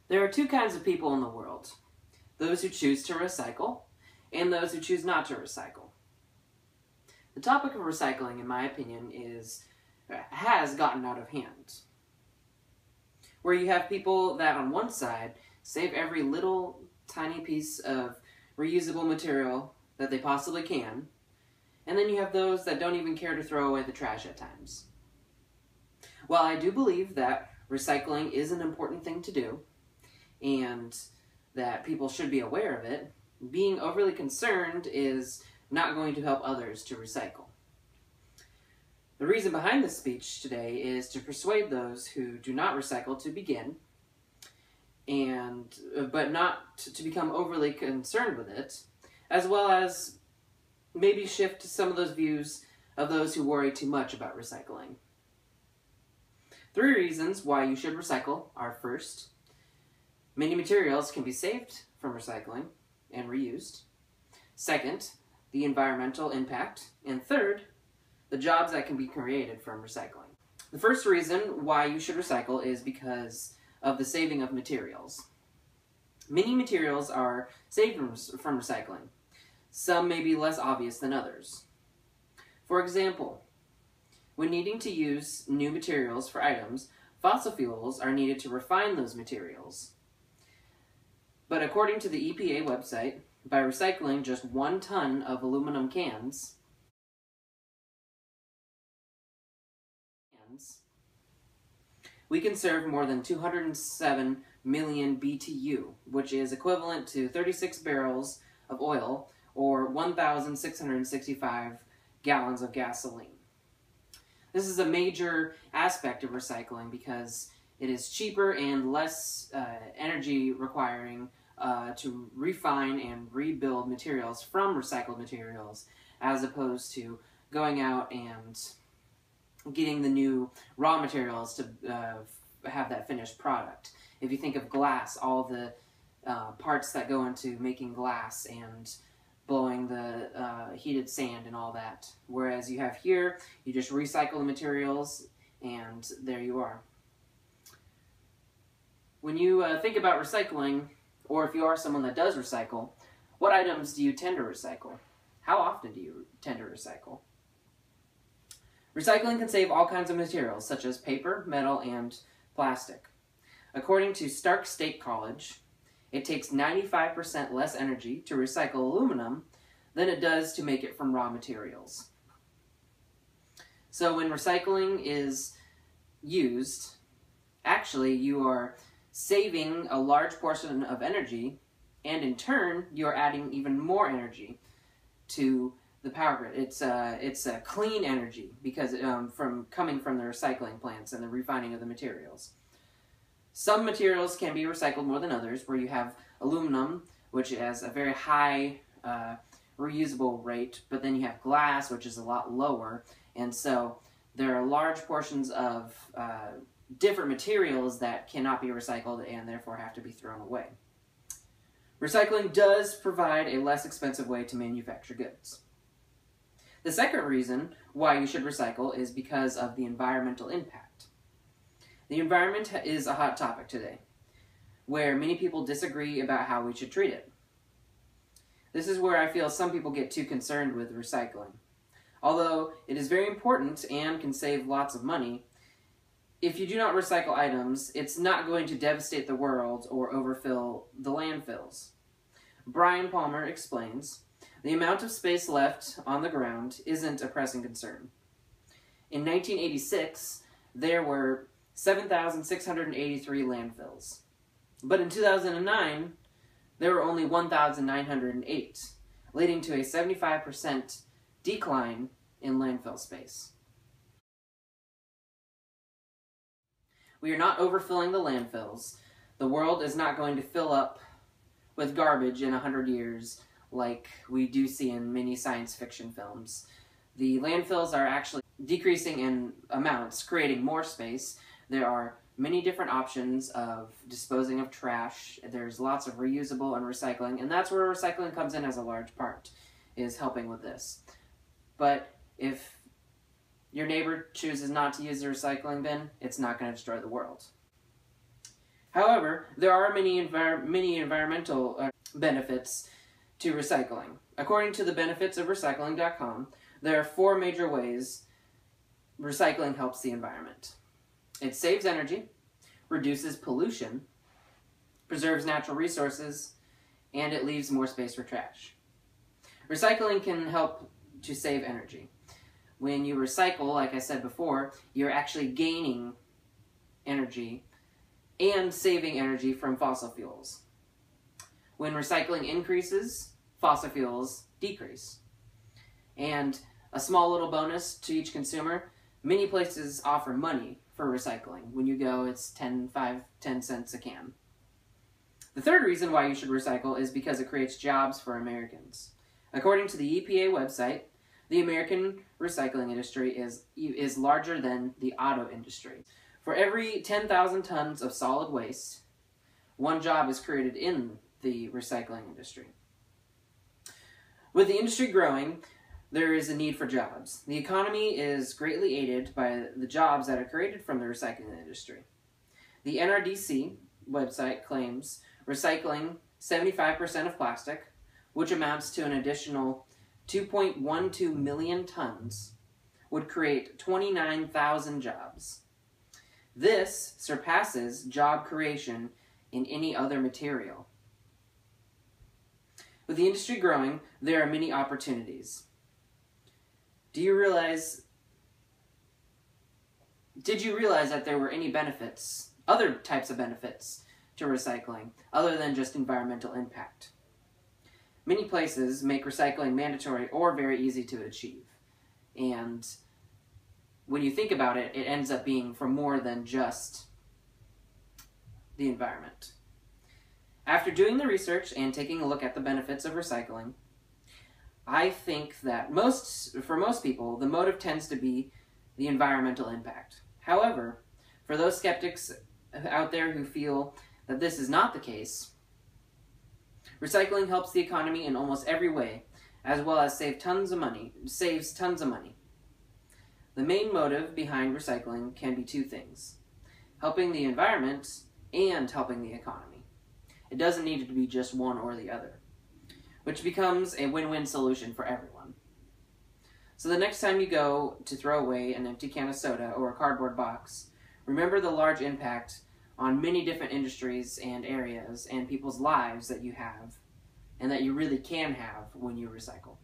There are two kinds of people in the world: those who choose to recycle and those who choose not to recycle. The topic of recycling, in my opinion, has gotten out of hand. Where you have people that on one side save every little tiny piece of reusable material that they possibly can, and then you have those that don't even care to throw away the trash at times. While I do believe that recycling is an important thing to do, and that people should be aware of it, being overly concerned is not going to help others to recycle. The reason behind this speech today is to persuade those who do not recycle to begin, but not to become overly concerned with it, as well as maybe shift some of those views of those who worry too much about recycling. 3 reasons why you should recycle are: first, many materials can be saved from recycling and reused; second, the environmental impact; and third, the jobs that can be created from recycling. The first reason why you should recycle is because of the saving of materials. Many materials are saved from recycling. Some may be less obvious than others. For example, when needing to use new materials for items, fossil fuels are needed to refine those materials. But according to the EPA website, by recycling just 1 ton of aluminum cans, we can conserve more than 207 million BTU, which is equivalent to 36 barrels of oil or 1,665 gallons of gasoline. This is a major aspect of recycling because it is cheaper and less energy requiring to refine and rebuild materials from recycled materials, as opposed to going out and getting the new raw materials to have that finished product. If you think of glass, all the parts that go into making glass and blowing the heated sand and all that. Whereas you have here, you just recycle the materials and there you are. When you think about recycling, or if you are someone that does recycle, what items do you tend to recycle? How often do you tend to recycle? Recycling can save all kinds of materials, such as paper, metal, and plastic. According to Stark State College, it takes 95% less energy to recycle aluminum than it does to make it from raw materials. So when recycling is used, actually you are saving a large portion of energy, and in turn you're adding even more energy to the power grid. It's a clean energy because coming from the recycling plants and the refining of the materials. Some materials can be recycled more than others, where you have aluminum, which has a very high reusable rate, but then you have glass, which is a lot lower, and so there are large portions of different materials that cannot be recycled and therefore have to be thrown away. Recycling does provide a less expensive way to manufacture goods. The second reason why you should recycle is because of the environmental impact. The environment is a hot topic today, where many people disagree about how we should treat it. This is where I feel some people get too concerned with recycling. Although it is very important and can save lots of money, if you do not recycle items, it's not going to devastate the world or overfill the landfills. Brian Palmer explains, the amount of space left on the ground isn't a pressing concern. In 1986, there were 7,683 landfills. But in 2009, there were only 1,908, leading to a 75% decline in landfill space. We are not overfilling the landfills. The world is not going to fill up with garbage in 100 years like we do see in many science fiction films. The landfills are actually decreasing in amounts, creating more space. There are many different options of disposing of trash. There's lots of reusable and recycling, and that's where recycling comes in as a large part, is helping with this. But if your neighbor chooses not to use the recycling bin, it's not going to destroy the world. However, there are many environmental benefits to recycling. According to the benefits of recycling.com, there are 4 major ways recycling helps the environment. It saves energy, reduces pollution, preserves natural resources, and it leaves more space for trash. Recycling can help to save energy. When you recycle, like I said before, you're actually gaining energy and saving energy from fossil fuels. When recycling increases, fossil fuels decrease. And a small little bonus to each consumer, many places offer money for recycling. When you go, it's 10 cents a can. The third reason why you should recycle is because it creates jobs for Americans. According to the EPA website, the American recycling industry is larger than the auto industry. For every 10,000 tons of solid waste, 1 job is created in the recycling industry. With the industry growing, there is a need for jobs. The economy is greatly aided by the jobs that are created from the recycling industry. The NRDC website claims recycling 75% of plastic, which amounts to an additional 2.12 million tons, would create 29,000 jobs. This surpasses job creation in any other material. With the industry growing, there are many opportunities. Did you realize that there were any benefits, other types of benefits to recycling, other than just environmental impact? Many places make recycling mandatory or very easy to achieve. And when you think about it, it ends up being for more than just the environment. After doing the research and taking a look at the benefits of recycling, I think that for most people, the motive tends to be the environmental impact. However, for those skeptics out there who feel that this is not the case, recycling helps the economy in almost every way, as well as saves tons of money. The main motive behind recycling can be 2 things: helping the environment and helping the economy. It doesn't need to be just one or the other, which becomes a win-win solution for everyone. So the next time you go to throw away an empty can of soda or a cardboard box, remember the large impact on many different industries and areas and people's lives that you have, and that you really can have when you recycle.